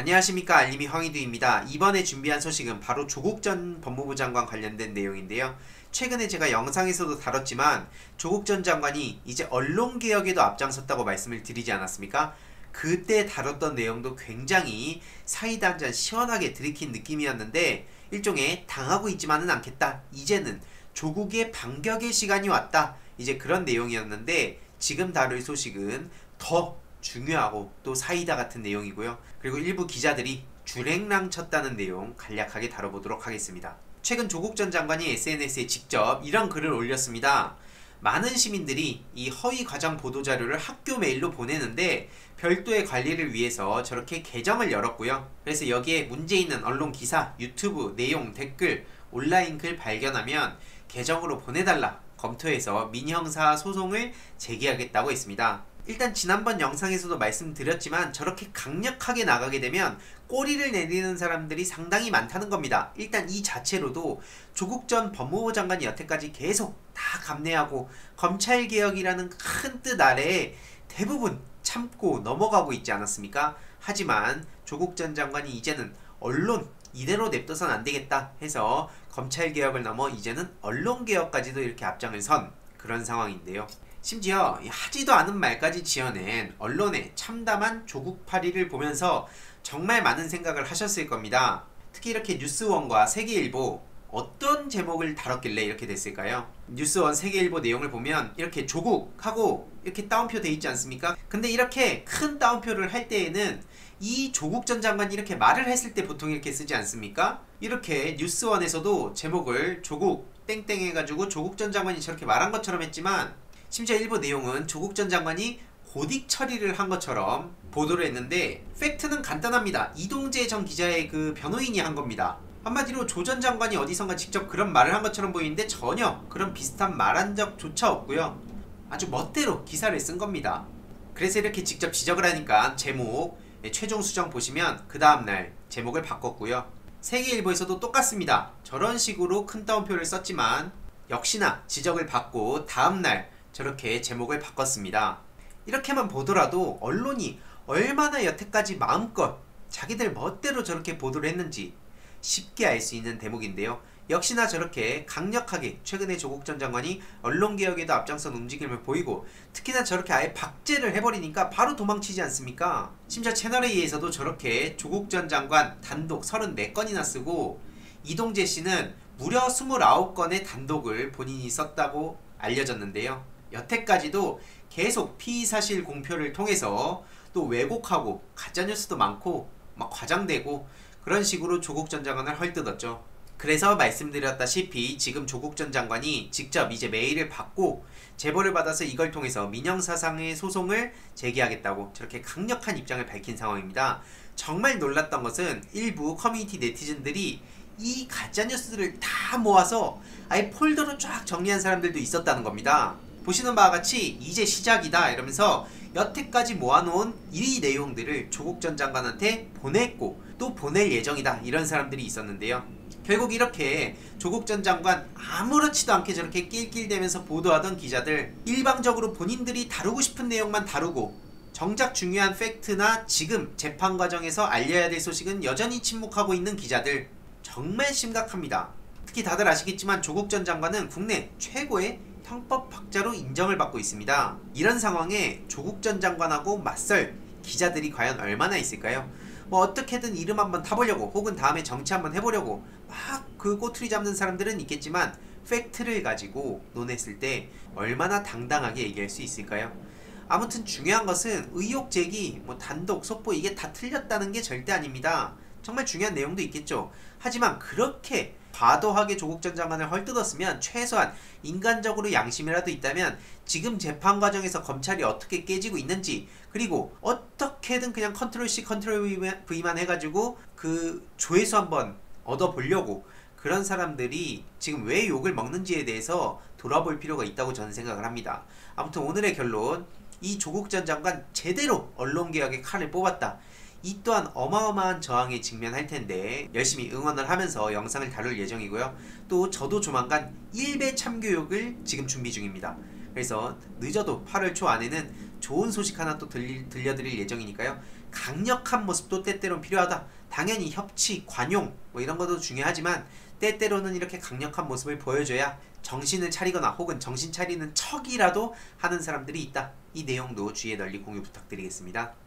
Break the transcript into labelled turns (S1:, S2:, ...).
S1: 안녕하십니까, 알림이 황희두입니다. 이번에 준비한 소식은 바로 조국 전 법무부 장관 관련된 내용인데요. 최근에 제가 영상에서도 다뤘지만 조국 전 장관이 이제 언론개혁에도 앞장섰다고 말씀을 드리지 않았습니까? 그때 다뤘던 내용도 굉장히 사이다 한 잔 시원하게 들이킨 느낌이었는데, 일종의 당하고 있지만은 않겠다, 이제는 조국의 반격의 시간이 왔다, 이제 그런 내용이었는데, 지금 다룰 소식은 더 중요하고 또 사이다 같은 내용이고요. 그리고 일부 기자들이 줄행랑 쳤다는 내용 간략하게 다뤄보도록 하겠습니다. 최근 조국 전 장관이 SNS에 직접 이런 글을 올렸습니다. 많은 시민들이 이 허위 과장 보도자료를 학교 메일로 보내는데 별도의 관리를 위해서 저렇게 계정을 열었고요. 그래서 여기에 문제 있는 언론 기사, 유튜브, 내용, 댓글, 온라인 글 발견하면 계정으로 보내달라 검토해서 민형사 소송을 제기하겠다고 했습니다. 일단 지난번 영상에서도 말씀드렸지만 저렇게 강력하게 나가게 되면 꼬리를 내리는 사람들이 상당히 많다는 겁니다. 일단 이 자체로도 조국 전 법무부 장관이 여태까지 계속 다 감내하고 검찰개혁이라는 큰 뜻 아래에 대부분 참고 넘어가고 있지 않았습니까? 하지만 조국 전 장관이 이제는 언론 이대로 냅둬선 안되겠다 해서 검찰개혁을 넘어 이제는 언론개혁까지도 이렇게 앞장을 선 그런 상황인데요. 심지어 하지도 않은 말까지 지어낸 언론의 참담한 조국팔이를 보면서 정말 많은 생각을 하셨을 겁니다. 특히 이렇게 뉴스원과 세계일보 어떤 제목을 다뤘길래 이렇게 됐을까요? 뉴스원, 세계일보 내용을 보면 이렇게 조국하고 이렇게 따옴표 돼 있지 않습니까? 근데 이렇게 큰 따옴표를 할 때에는 이 조국 전 장관이 이렇게 말을 했을 때 보통 이렇게 쓰지 않습니까? 이렇게 뉴스원에서도 제목을 조국 땡땡 해가지고 조국 전 장관이 저렇게 말한 것처럼 했지만, 심지어 일부 내용은 조국 전 장관이 고딕 처리를 한 것처럼 보도를 했는데 팩트는 간단합니다. 이동재 전 기자의 그 변호인이 한 겁니다. 한마디로 조 전 장관이 어디선가 직접 그런 말을 한 것처럼 보이는데 전혀 그런 비슷한 말 한 적조차 없고요. 아주 멋대로 기사를 쓴 겁니다. 그래서 이렇게 직접 지적을 하니까 제목 최종 수정 보시면 그 다음날 제목을 바꿨고요. 세계일보에서도 똑같습니다. 저런 식으로 큰 따옴표를 썼지만 역시나 지적을 받고 다음날 저렇게 제목을 바꿨습니다. 이렇게만 보더라도 언론이 얼마나 여태까지 마음껏 자기들 멋대로 저렇게 보도를 했는지 쉽게 알 수 있는 대목인데요. 역시나 저렇게 강력하게 최근에 조국 전 장관이 언론개혁에도 앞장선 움직임을 보이고, 특히나 저렇게 아예 박제를 해버리니까 바로 도망치지 않습니까? 심지어 채널A에서도 저렇게 조국 전 장관 단독 34건이나 쓰고, 이동재 씨는 무려 29건의 단독을 본인이 썼다고 알려졌는데요. 여태까지도 계속 피의사실 공표를 통해서 또 왜곡하고 가짜뉴스도 많고 막 과장되고 그런 식으로 조국 전 장관을 헐뜯었죠. 그래서 말씀드렸다시피 지금 조국 전 장관이 직접 이제 메일을 받고 제보를 받아서 이걸 통해서 민형사상의 소송을 제기하겠다고 저렇게 강력한 입장을 밝힌 상황입니다. 정말 놀랐던 것은 일부 커뮤니티 네티즌들이 이 가짜뉴스들을 다 모아서 아예 폴더로 쫙 정리한 사람들도 있었다는 겁니다. 보시는 바와 같이 이제 시작이다 이러면서 여태까지 모아놓은 이 내용들을 조국 전 장관한테 보냈고 또 보낼 예정이다, 이런 사람들이 있었는데요. 결국 이렇게 조국 전 장관 아무렇지도 않게 저렇게 낄낄대면서 보도하던 기자들, 일방적으로 본인들이 다루고 싶은 내용만 다루고 정작 중요한 팩트나 지금 재판 과정에서 알려야 될 소식은 여전히 침묵하고 있는 기자들, 정말 심각합니다. 특히 다들 아시겠지만 조국 전 장관은 국내 최고의 형법학자로 인정을 받고 있습니다. 이런 상황에 조국 전 장관하고 맞설 기자들이 과연 얼마나 있을까요? 뭐 어떻게든 이름 한번 타보려고 혹은 다음에 정치 한번 해보려고 막 그 꼬투리 잡는 사람들은 있겠지만 팩트를 가지고 논했을 때 얼마나 당당하게 얘기할 수 있을까요? 아무튼 중요한 것은 의혹 제기, 뭐 단독, 속보 이게 다 틀렸다는 게 절대 아닙니다. 정말 중요한 내용도 있겠죠. 하지만 그렇게 과도하게 조국 전 장관을 헐뜯었으면 최소한 인간적으로 양심이라도 있다면 지금 재판 과정에서 검찰이 어떻게 깨지고 있는지, 그리고 어떻게든 그냥 컨트롤 C 컨트롤 V만 해가지고 그 조회수 한번 얻어보려고 그런 사람들이 지금 왜 욕을 먹는지에 대해서 돌아볼 필요가 있다고 저는 생각을 합니다. 아무튼 오늘의 결론, 이 조국 전 장관 제대로 언론개혁의 칼을 뽑았다. 이 또한 어마어마한 저항에 직면할 텐데 열심히 응원을 하면서 영상을 다룰 예정이고요. 또 저도 조만간 일베 참교육을 지금 준비 중입니다. 그래서 늦어도 8월 초 안에는 좋은 소식 하나 또 들려드릴 예정이니까요. 강력한 모습도 때때로는 필요하다. 당연히 협치, 관용 뭐 이런 것도 중요하지만 때때로는 이렇게 강력한 모습을 보여줘야 정신을 차리거나 혹은 정신 차리는 척이라도 하는 사람들이 있다. 이 내용도 주위에 널리 공유 부탁드리겠습니다.